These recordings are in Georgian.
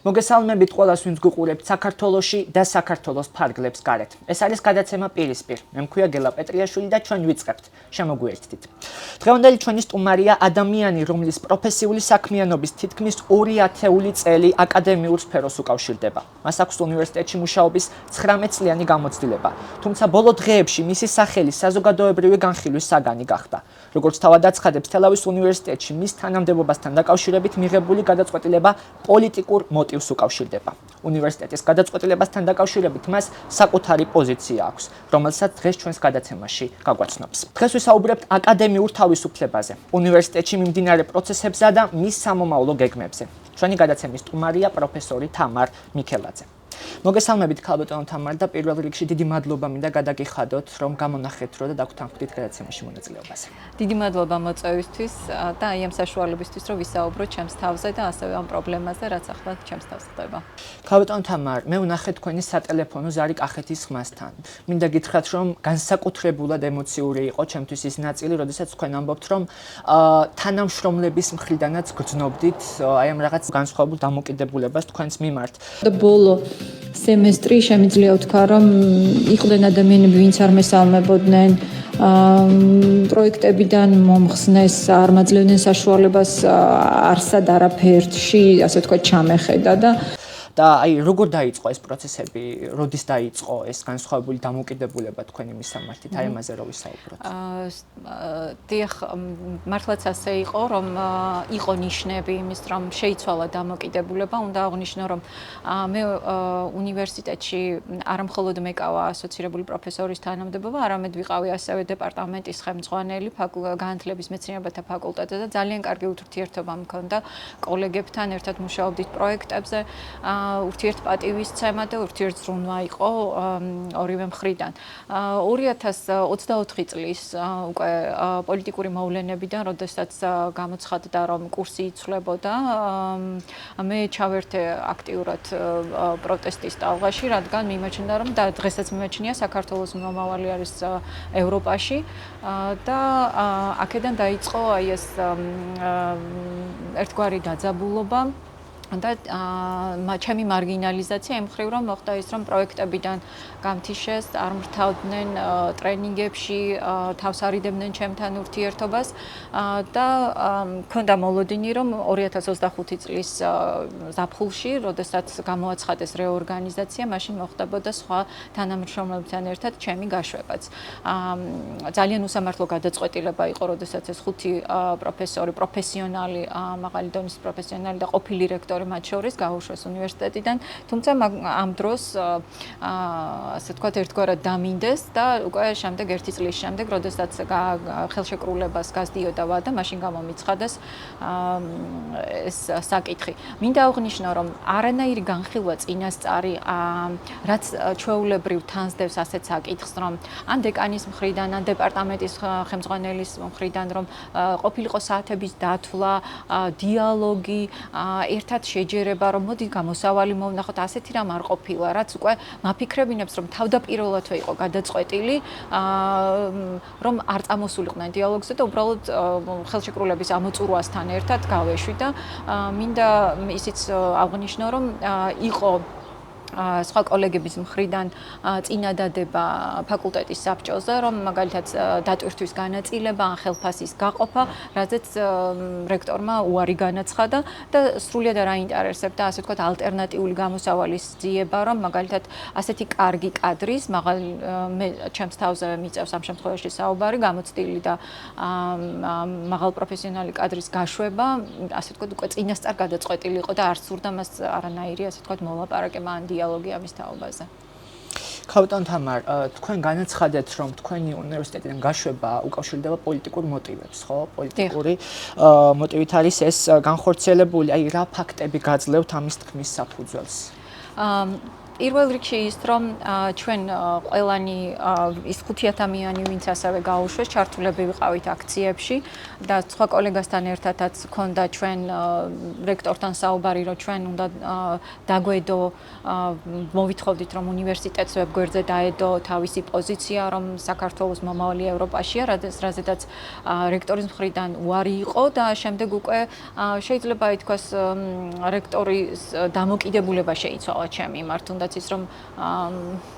მოგესალმებით ყველას, ვინც გუყურებთ საქართველოში და საქართველოს ფარგლებს გარეთ. ეს არის გადაცემა პირისპირ. მე მქვია გელა პეტრიაშვილი და ჩვენ ვიწყებთ. შემოგვიერთდით. დღევანდელი ჩვენი სტუმარია ადამიანი, რომლის პროფესიული საქმიანობის თითქმის 2/10 წელი აკადემიურ სფეროს უკავშირდება. მას აქვს უნივერსიტეტში მუშაობის 19 წლიანი გამოცდილება. თუმცა ბოლო დღეებში მისი სახელი საზოგადოებრივი განხილვის საგანი გახდა. როგორც თავად აცხადებს თელავის უნივერსიტეტში მის თანამდებობასთან დაკავშირებით მიღებული გადაწყვეტილება პოლიტიკურ მოტივს უკავშირდება. უნივერსიტეტის გადაწყვეტილებასთან დაკავშირებით მას საკუთარი პოზიცია აქვს, რომელსაც დღეს ჩვენს გადაცემაში გაგვაცნობს. დღეს ვისაუბრებთ აკადემიურ თავისუფლებაზე, უნივერსიტეტში მიმდინარე პროცესებსა და მის სამომავლო გეგმებზე. ჩვენი გადაცემის სტუმარია პროფესორი თამარ მიქელაძე. მოგესალმებით ქალბატონო თამარ და პირველ რიგში დიდი მადლობა მინდა გადაგიხადოთ, რომ გამონახეთ დრო და დაგვრთანხმდით გადაცემაში მონაწილეობაზე. დიდი მადლობა მოწვევისთვის და აი ამ საშუალებისთვის, რომ ვისაუბროთ ჩემს თავზე და ასევე ამ პრობლემაზე, რაც ახლა ჩემს თავს ხდება. ქალბატონო თამარ, მე ვნახე თქვენი სატელეფონო ზარი კახეთის ხმასთან. მინდა გითხრათ, რომ განსაკუთრებულად ემოციური იყო ჩემთვის ის ნაწილი, როდესაც თქვენ ამბობთ, რომ თანამშრომლების მხრიდანაც გრძნობდით აი ამ რაღაც განსხვავებულ დამოკიდებულებას თქვენს მიმართ. ბოლო სემესტრი შემიძლია ვთქვა, რომ იყვნენ ადამიანები, ვინც არ მესალმებოდნენ, პროექტებიდან მომხსნეს, არ მაძლევდნენ საშუალებას არსად არაფერში, ასე ვთქვა, ჩამეხედა და აი როგორ დაიწყო ეს პროცესები, როდის დაიწყო ეს განსხვავებული დამოკიდებულება თქვენი მისამართით, აი ამაზე რო ვისაუბროთ. დიახ, მართლაც ასე იყო, რომ იყო ნიშნები იმის, რომ შეიცვალა დამოკიდებულება, უნდა აღვნიშნო, რომ მე უნივერსიტეტში არა მხოლოდ მეკავა ასოცირებული პროფესორის თანამდებობა, არამედ ვიყავი ასევე დეპარტამენტის ხელმძღვანელი განათლების მეცნიერებათა ფაკულტეტზე და ძალიან კარგი ურთიერთობა მქონდა კოლეგებთან, ერთად მუშაობდით პროექტებზე. ურთიერთპატივისცემა და ურთიერთზრუნვა იყო ორივე მხრიდან. 2024 წლის უკვე პოლიტიკური მოვლენებიდან, როდესაც გამოცხადდა, რომ კურსი იცვლებოდა, მე ჩავერთე აქტიურად პროტესტის ტალღაში, რადგან მიმაჩნდა, რომ და დღესაც მიმაჩნია საქართველოს მომავალი არის ევროპაში და აქედან დაიწყო აი ეს ერთგვარი დაძაბულობა და ჩემი მარგინალიზაცია იმ მხრივ რომ მოხდა ის რომ პროექტებიდან გამთიშეს, არ მრთავდნენ ტრენინგებში, თავს არიდებდნენ ჩემთან ურთიერთობას და მქონდა მოლოდინი რომ 2025 წლის ზაფხულში, როდესაც გამოაცხადეს რეორგანიზაცია, მაშინ მოხდებოდა სხვა თანამშრომლებთან ერთად ჩემი გაშვებაც. ძალიან უსამართლო გადაწყვეტილება იყო, როდესაც ეს 5 პროფესორი, პროფესიონალი, მაღალი დონის პროფესიონალი და ყოფილი რექტორი მათ შორის გაუშვეს უნივერსიტეტიდან, თუმცა ამ დროს ასე ვთქვათ ერთგვარად დამინდეს და უკვე შემდეგ ერთი წლის შემდეგ, როდესაც ხელშეკრულებას გასდიოდა ვადა, მაშინ გამომიცხადეს ეს საკითხი. მინდა აღვნიშნო, რომ არანაირი განხილვა წინასწარი, რაც ჩვეულებრივ თანსდევს ასეთ საკითხს, რომ ან დეკანის მხრიდან, ან დეპარტამენტის ხელმძღვანელის მხრიდან, რომ ყოფილიყო საათების დათვლა, დიალოგი, ერთად შეჯერება, რომ მოდი გამოსავალი მოვნახოთ, ასეთი რამ არ ყოფილა, რაც უკვე მაფიქრებინებს, რომ თავდაპირველადვე იყო გადაწყვეტილი, რომ არ წამოსულიყვნენ დიალოგზე და უბრალოდ ხელშეკრულების ამოწურვასთან ერთად გავეშვი და მინდა ისიც აღვნიშნო, რომ იყო სხვა კოლეგების მხრიდან წინადადება ფაკულტეტის საბჭოზე, რომ მაგალითად დატვირთვის განაწილება ან ხელფასის გაყოფა, რაზეც რექტორმა უარი განაცხადა და სრულიად არ აინტერესებდა, ასე ვთქვათ, ალტერნატიული გამოსავალის ძიება, რომ მაგალითად ასეთი კარგი კადრის, მე ჩემს თავზე მიწევს ამ შემთხვევაში საუბარი, გამოცდილი და მაღალ პროფესიონალი კადრის გაშვება, ასე ვთქვათ, უკვე წინასწარ გადაწყვეტილი იყო და არ სურდა მას არანაირი, ასე ვთქვათ, მოლაპარაკება ან დიალოგი ამის თაობაზე. ქალბატონო თამარ, თქვენ განაცხადეთ, რომ თქვენი უნივერსიტეტიდან გაშვება უკავშირდება პოლიტიკურ მოტივებს, ხო? პოლიტიკური მოტივით არის ეს განხორციელებული, აი რა ფაქტები გაძლევთ ამის თქმის საფუძველს? პირველ რიგში ის რომ ჩვენ ყველანი ის 5 ადამიანი ვინც ასევე გაუშვეს ჩართულები ვიყავით აქციებში და სხვა კოლეგასთან ერთადაც ქონდა ჩვენ რექტორთან საუბარი რომ ჩვენ უნდა დაგვედო მოვითხოვდით რომ უნივერსიტეტს ვებგვერდზე დაედო თავისი პოზიცია რომ საქართველოს მომავალი ევროპაშია რაზედაც რექტორის მხრიდან უარი იყო და შემდეგ უკვე შეიძლება ითქვას რექტორის დამოკიდებულება შეიცვალა ჩემი მიმართ თუნდაც ის რომ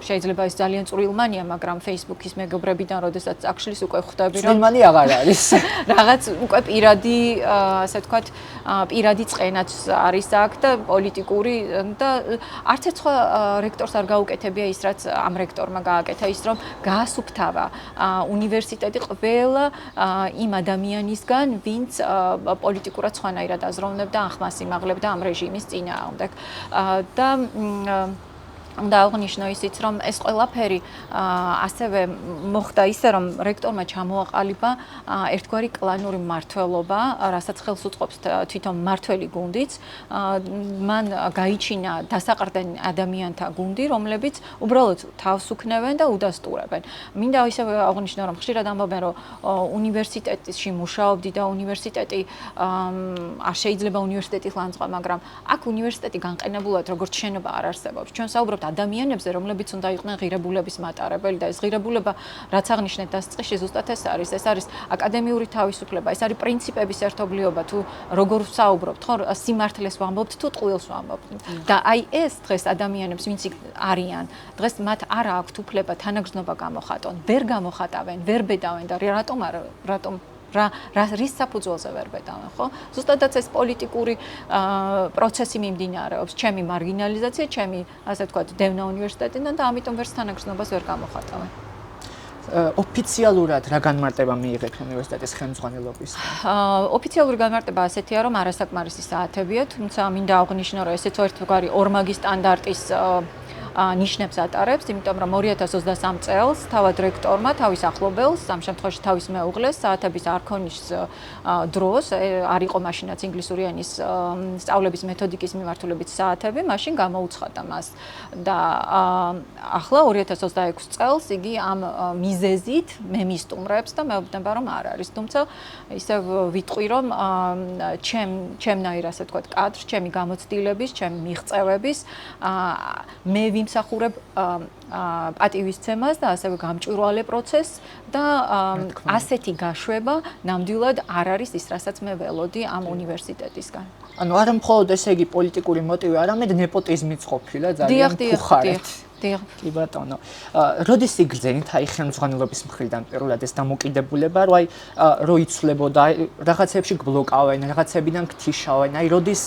შეიძლება ის ძალიან წვრილმანია მაგრამ Facebook-ის მეგობრებიდან როდესაც წაგშლის უკვე ხვდები რომ წვრილმანი აღარ არის რაღაც უკვე პირადი ასე ვთქვათ პირადი წყენაც არის აქ და პოლიტიკური და არც ერთ სხვა რექტორს არ გაუკეთებია ის რაც ამ რექტორმა გააკეთა ის რომ გაასუფთავა უნივერსიტეტი ყველა იმ ადამიანისგან ვინც პოლიტიკურად სხვანაირად აზროვნებდა ახმას იმაღლებდა ამ რეჟიმის წინააღმდეგ და უნდა აღნიშნო ისიც რომ ეს ყველაფერი ასევე მოხდა ისე რომ რექტორმა ჩამოაყალიბა ერთგვარი კლანური მმართველობა რასაც ხელს უწყობს თვითონ მმართველი გუნდიც მან გაიჩინა დასაყრდენ ადამიანთა გუნდი რომლებიც უბრალოდ თავს უქნევენ და უდასტურებენ მინდა ისევე აღნიშნო რომ ხშირად ამბობენ რომ უნივერსიტეტში მუშაობდი და უნივერსიტეტი არ შეიძლება უნივერსიტეტის ლანძღვა მაგრამ აქ უნივერსიტეტი განყენებულად როგორც შენობა არ არსებობს ჩვენ საუბრობთ ადამიანებზე, რომლებიც უნდა იყვნენ ღირებულების მატარებელი და ეს ღირებულება, რაც აღნიშნეთ დასაწყისში, ზუსტად ეს არის აკადემიური თავისუფლება, ეს არის პრინციპების ერთობლიობა, თუ როგორ ვსაუბრობთ, ხო, სიმართლეს ვამბობთ, თუ ტყუილს ვამბობთ. და აი ეს დღეს ადამიანებს, ვინც არიან, დღეს მათ არ აქვთ უფლება თანაგრძნობა გამოხატონ, ვერ გამოხატავენ, ვერ ბედავენ და რატომ რის საფუძველზე ვერ ბედავენ, ხო? ზუსტადაც ეს პოლიტიკური პროცესი მიმდინარეობს, ჩემი მარგინალიზაცია, ჩემი, ასე ვთქვათ, დევნა უნივერსიტეტიდან და ამიტომ ვერც თანაგრძნობას ვერ გამოხატავენ. ოფიციალურად რა განმარტება მიიღეთ უნივერსიტეტის ხელმძღვანელობისგან? ოფიციალური განმარტება ასეთია, რომ არასაკმარისი საათებია, თუმცა მინდა აღვნიშნო, რომ ესეც ერთგვარი ორმაგი სტანდარტის ნიშნებს ატარებს, იმიტომ რომ 2023 წელს თავად რექტორმა თავის ახლობელს, ამ შემთხვევაში თავის მეუღლეს, საათების არქონის დროს, არ იყო მაშინაც ინგლისური ენის სწავლების მეთოდიკის მიმართულებით საათები, მაშინ გამოუცხადა მას. და ახლა 2026 წელს იგი ამ მიზეზით მე მისტუმრებს და მეუბნება რომ არ არის. თუმცა ისე ვიტყვი რომ ჩემნაირ ასე ვთქვათ კადრს, ჩემი გამოცდილების, ჩემი მიღწევების მე ვიმსახურებ პატივისცემას და ასევე გამჭვირვალე პროცესს და ასეთი გაშვება ნამდვილად არ არის ის, რასაც მე ველოდი ამ უნივერსიტეტისგან. ანუ არა მხოლოდ ესე იგი პოლიტიკური მოტივი, არამედ nepotizmიც ყოფილა ძალიან ფუხარეთ. კი ბატონო. როდის იგრძენით აი ხელმძღვანელობის მხრიდან პირველად ეს დამოკიდებულება, რომ აი რო იცვლებოდა, რაღაცებში გბლოკავენ, რაღაცებიდან გთიშავენ, აი როდის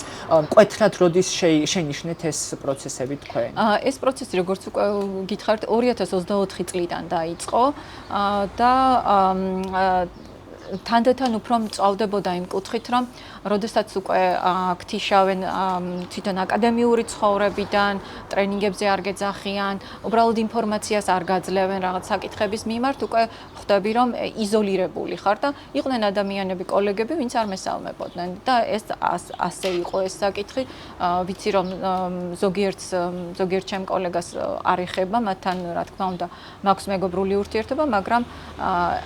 მკვეთრად როდის შენიშნეთ ეს პროცესები თქვენ? ეს პროცესი როგორც უკვე გითხარით 2024 წლიდან დაიწყო და თანდათან უფრო მწვავდებოდა იმ კუთხით, რომ როდესაც უკვე გთიშავენ თვითონ აკადემიური ცხოვრებიდან, ტრენინგებზე არ გეძახიან, უბრალოდ ინფორმაციას არ გაძლევენ რაღაც საკითხების მიმართ, უკვე ხვდები რომ იზოლირებული ხარ და იყვნენ ადამიანები, კოლეგები, ვინც არ მესალმებოდნენ და ეს ასე იყო ეს საკითხი. ვიცი რომ ზოგიერთ ჩემ კოლეგას არ ეხება, მათთან რა თქმა უნდა მაქვს მეგობრული ურთიერთობა, მაგრამ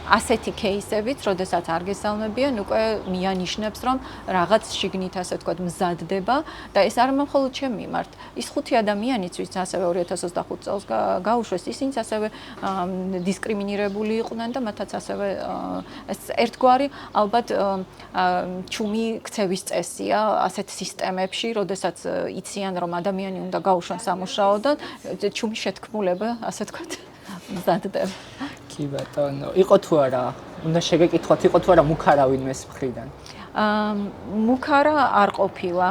ასეთი кейსებიც, როდესაც არ გესალმებიან, უკვე მიანიშნებს რომ რაღაც შიგნით ასე ვთქვათ მზადდება და ეს არ მხოლოდ ჩემ მიმართ. ის 5 ადამიანიც, ვინც ასევე 2025 წელს გაუშვეს, ისინიც ასევე დისკრიმინირებული იყვნენ და მათაც ასევე ეს ერთგვარი ალბათ ჩუმი ქცევის წესია ასეთ სისტემებში, როდესაც იციან რომ ადამიანი უნდა გაუშვან სამუშაოდან, ჩუმი შეთქმულება, ასე ვთქვათ, მზადდება. კი ბატონო, იყო თუ არა? უნდა შეგეკითხოთ, იყო თუ არა მუქარა ვინმეს მხრიდან? მუქარა არ ყოფილა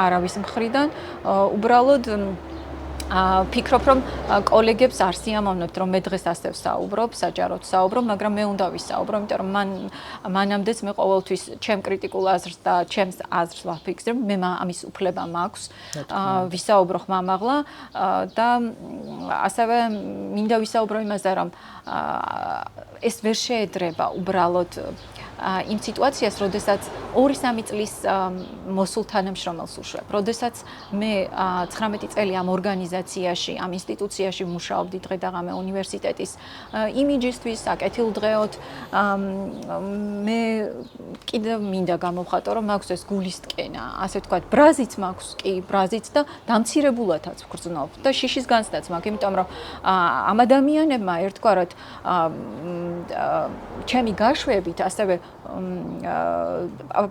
არავის მხრიდან, უბრალოდ ფიქრობ რომ კოლეგებს არ სიამოვნებთ რომ მე დღეს ასე ვსაუბრობ, საჯაროდ ვსაუბრობ, მაგრამ მე უნდა ვისაუბრო, იმიტომ რომ მანამდეც მე ყოველთვის ჩემ კრიტიკულ აზრს და ჩემს აზრს ვაფიქსებ, მე ამის უფლება მაქვს ვისაუბრო ხმამაღლა და ასევე მინდა ვისაუბრო იმაზე რომ ეს ვერ შეედრება უბრალოდ იმ სიტუაციას, როდესაც 2-3 წლის მოსულ თანამშრომელს უშვებ. როდესაც მე 19 წელი ამ ორგანიზაციაში, ამ ინსტიტუციაში მუშაობდი დღე-დაღამე უნივერსიტეტის იმიჯისთვის, საკეთილდღეოდ, მე კიდევ მინდა გამოვხატო, რომ მაქვს ეს გულისტკენა, ასე ვთქვათ, ბრაზიც მაქვს, კი, ბრაზიც და დამცირებულადაც ვგრძნობ და შიშის განცდაც მაქვს, იმიტომ რომ ამ ადამიანებმა ერთგვარად ჩემი გაშვებით, ასევე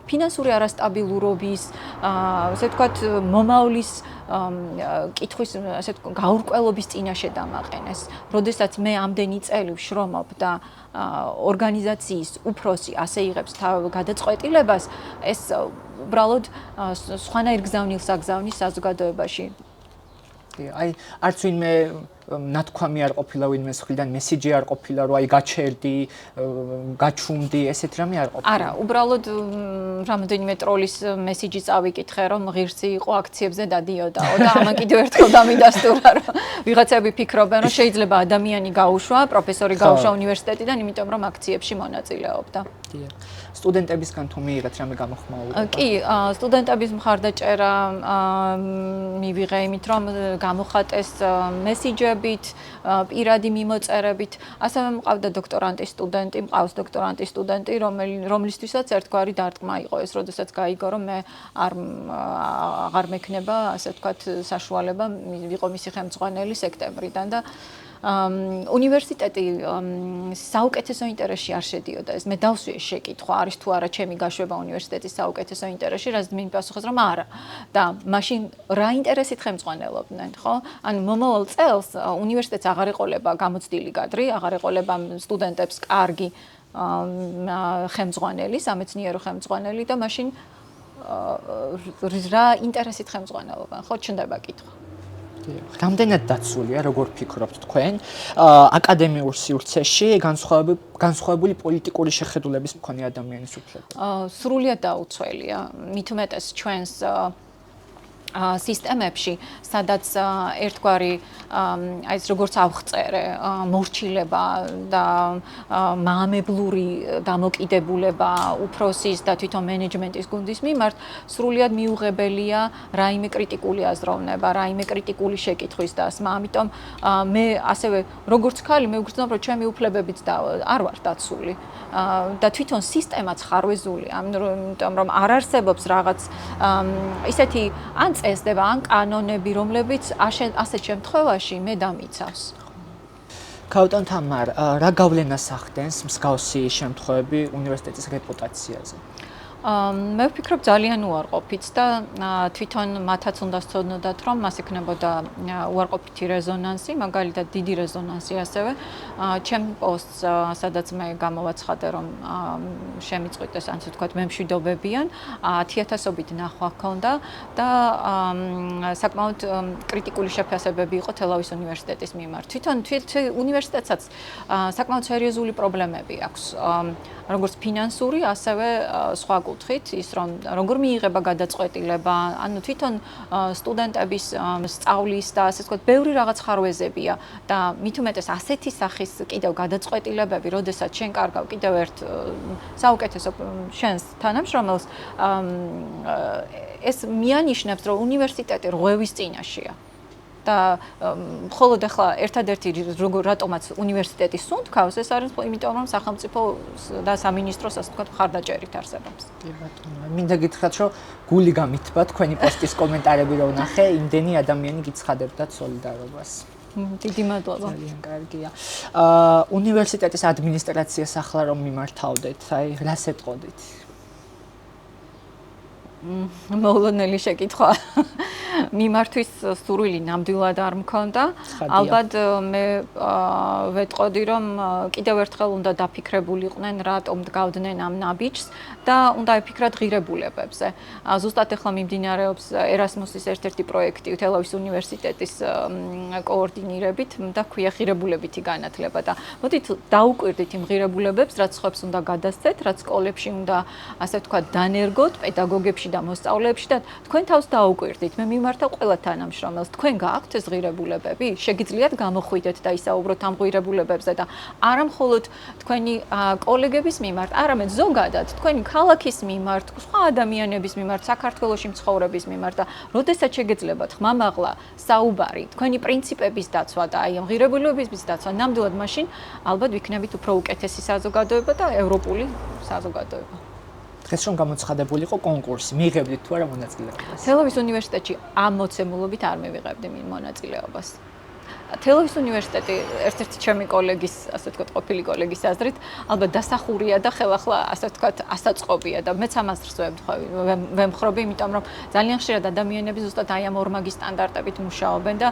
ფინანსური არასტაბილურობის, ასე ვთქვათ, მომავლის კითხვის, ასე ვთქვათ, გაურკვევლობის წინაშე დამაყენეს. როდესაც მე ამდენი წელი ვშრომობ და ორგანიზაციის უფროსი ასე იღებს გადაწყვეტილებას, ეს უბრალოდ სხვანაირ გზავნილს აგზავნის საზოგადოებაში. აი, არც ვინმე ნათქვამი არ ყოფილა ვინმეს მხრიდან, მესიჯი არ ყოფილა, რომ აი გაჩერდი, გაჩუმდი, ესეთ რამე არ ყოფილა. არა, უბრალოდ რამდენიმე ტროლის მესიჯი წავიკითხე, რომ ღირსი იყო აქციებზე დადიოდაო და ამან კიდევ ერთხელ დამიდასტურა, რომ ვიღაცები ფიქრობენ, რომ შეიძლება ადამიანი გაუშვა, პროფესორი გაუშვა უნივერსიტეტიდან, იმიტომ რომ აქციებში მონაწილეობდა. სტუდენტებისგან თუ მიიღეთ რამე გამოხმაურება? კი, სტუდენტების მხარდაჭერა მივიღე იმით, რომ გამოხატეს მესიჯებით, პირადი მიმოწერებით. ასევე მყავდა დოქტორანტის სტუდენტი, მყავს დოქტორანტის სტუდენტი, რომლისთვისაც ერთგვარი დარტყმა იყო ეს, როდესაც გაიგო, რომ მე აღარ მექნება, ასე ვთქვათ, საშუალება ვიყო მისი ხელმძღვანელი სექტემბრიდან და უნივერსიტეტი საუკეთესო ინტერესში არ შედიოდა ეს. მე დავსვიე შეკითხვა, არის თუ არა ჩემი გაშვება უნივერსიტეტის საუკეთესო ინტერესში, რაც მინდასახოს, რომ არა. და მაშინ რა ინტერესით ხელმძღვანელობდნენ, ხო? ანუ მომავალ წელს უნივერსიტეტს აღარ ეყოლება გამოცდილი კადრი, აღარ ეყოლება სტუდენტებს კარგი ხელმძღვანელი, სამეცნიერო ხელმძღვანელი და მაშინ რა ინტერესით ხელმძღვანელობენ, ხო, ჩნდება კითხვა. რამდენად დაცულია, როგორ ფიქრობთ თქვენ, აკადემიურ სივრცეში განსხვავებული პოლიტიკური შეხედულების მქონე ადამიანის უფლება? სრულიად დაუცველია. მით უმეტეს ჩვენს სისტემებში, სადაც ერთგვარი აი ეს როგორც ავხწერე, მორჩილება და მაამებლური დამოკიდებულება უფროსის და თვითონ მენეჯმენტის გუნდის მიმართ სრულიად მიუღებელია რაიმე კრიტიკული აზროვნება, რაიმე კრიტიკული შეკითხვის დასმა. ამიტომ მე ასევე როგორც ქალი მე ვგრძნობ, რომ ჩემი უფლებებიც არ ვარ დაცული და თვითონ სისტემაც ხარვეზული, ამიტომ რომ არ არსებობს რაღაც ისეთი ან წესდება, ან კანონები, რომლებიც ასეთ შემთხვევაში მე დამიცავს. ქაუტან თამარ, რა გავლენას ახდენს მსგავსი შემთხვევები უნივერსიტეტის რეპუტაციაზე? მე ვფიქრობ ძალიან უარყოფით და თვითონ მათაც უნდა სწოდნოდათ, რომ მას ექნებოდა უარყოფითი რეზონანსი, მაგალითად დიდი რეზონანსი ასევე ჩემ პოსტს, სადაც მე გამოვაცხადე, რომ შემიწყვიტეს, ასე ვთქვათ, მემშვიდობებიან, 10,000-ობით ნახვა ჰქონდა და საკმაოდ კრიტიკული შეფასებები იყო თელავის უნივერსიტეტის მიმართ. თვითონ უნივერსიტეტსაც საკმაოდ სერიოზული პრობლემები აქვს, როგორც ფინანსური, ასევე სხვა კუთხით, ის რომ როგორ მიიღება გადაწყვეტილება, ანუ თვითონ სტუდენტების სწავლის და ასე ვთქვათ, ბევრი რაღაც ხარვეზებია და მით უმეტეს ასეთი სახის კიდევ გადაწყვეტილებები, როდესაც შენ კარგავ კიდევ ერთ საუკეთესო შენს თანამშრომელს, ეს მიანიშნებს, რომ უნივერსიტეტი რღვევის წინაშეა. და მხოლოდ ახლა ერთადერთი რატომაც უნივერსიტეტის სუნთქავს, ეს არის იმიტომ, რომ სახელმწიფო და სამინისტროს, ასე ვთქვათ, მხარდაჭერით არსებობს. კი ბატონო, მინდა გითხრათ, რომ გული გამითბა თქვენი პოსტის კომენტარები რო ვნახე, იმდენი ადამიანი გიცხადებდათ სოლიდარობას. დიდი მადლობა. ძალიან კარგია. უნივერსიტეტის ადმინისტრაციას ახლა რომ მიმართავდეთ, აი რას ეტყოდით? მოულოდნელი შეკითხვა. მიმართვის სურვილი ნამდვილად არ მქონდა. ალბათ მე ვეტყოდი, რომ კიდევ ერთხელ უნდა დაფიქრებულიყვნენ, რატომ დგავდნენ ამ ნაბიჯს და უნდა ეფიქრათ ღირებულებებზე. ზუსტად ახლა მიმდინარეობს ერასმუსის ერთ-ერთი პროექტი თელავის უნივერსიტეტის კოორდინირებით და ქვია ღირებულებითი განათლება და მოდით დაუკვირდით იმ ღირებულებებს, რაც სხვებს უნდა გადასცეთ, რაც სკოლებში უნდა, ასე ვთქვათ, დანერგოთ, პედაგოგებში და მოსწავლეებში და თქვენ თავს დაუკვირდით. მე მიმართავ ყველა თანამშრომელს. თქვენ გააქვთ ეს ღირებულებები? შეგიძლიათ გამოხვიდეთ და ისაუბროთ ამ ღირებულებებზე და არა მხოლოდ თქვენი კოლეგების მიმართ, არამედ ზოგადად თქვენი ქალაქის მიმართ, სხვა ადამიანების მიმართ, საქართველოში მცხოვრების მიმართ და როდესაც შეგეძლებათ ხმამაღლა საუბარი, თქვენი პრინციპების დაცვა და აი ამ ღირებულებების დაცვა, ნამდვილად მაშინ ალბათ ვიქნებით უფრო უკეთესი საზოგადოება და ევროპული საზოგადოება. დღეს რომ გამოცხადებული იყო კონკურსი, მიიღებდით თუ არა მონაწილეობას? თელავის უნივერსიტეტში ამ მოცემულობით არ მივიღებდი მონაწილეობას. თელავის უნივერსიტეტი ერთ-ერთი ჩემი კოლეგის, ასე ვთქვათ, ყოფილი კოლეგის აზრით, ალბათ დასახურია და ხელახლა, ასე ვთქვათ, ასაწყობია და მეც ამას ვემხრობი, იმიტომ რომ ძალიან ხშირად ადამიანები ზუსტად აი ამ ორმაგი სტანდარტებით მუშაობენ და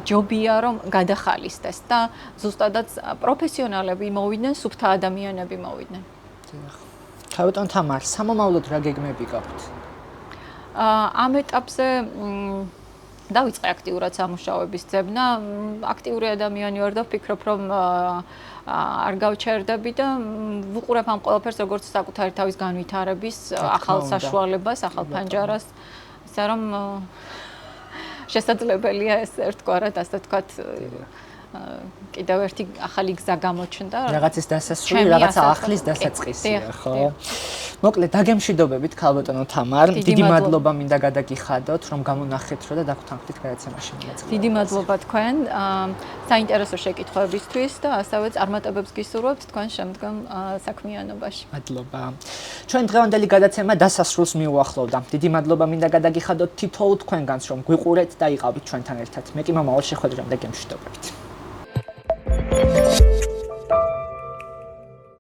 ჯობია რომ გადახალისდეს და ზუსტადაც პროფესიონალები მოვიდნენ, სუფთა ადამიანები მოვიდნენ. თავიდან თამარ, სამომავლოდ რა გეგმები გაქვთ? ამ ეტაპზე დავიწყე აქტიურად სამუშაოების ძებნა. აქტიური ადამიანი ვარ და ვფიქრობ, რომ არ გავჩერდები და ვუყურებ ამ ყველაფერს როგორც საკუთარი თავის განვითარების ახალ საშუალებას, ახალ ფანჯარას, ისე რომ შესაძლებელია ეს ერთგვარად, ასე ვთქვათ, კიდევ ერთი ახალი გზა გამოჩნდა. რაღაცის დასასრული, რაღაცა ახლის დასაწყისია, ხო? მოკლედ, დაგემშვიდობებით, ქალბატონო თამარ. დიდი მადლობა მინდა გადაგიხადოთ, რომ გამონახეთ და დაგვთანხმდით გადაცემაში მონაწილეობას. დიდი მადლობა თქვენ საინტერესო შეკითხვებისთვის და ასევე წარმატებებს გისურვებთ თქვენ შემდგომ საქმიანობაში. მადლობა. ჩვენ დღევანდელი გადაცემა დასასრულს მიუახლოვდა. დიდი მადლობა მინდა გადაგიხადოთ თითოეულ თქვენგანს, რომ გვიყურეთ და იყავით ჩვენთან ერთად. მე კი მომავალ შეხვედრამდე გემშვიდობებით.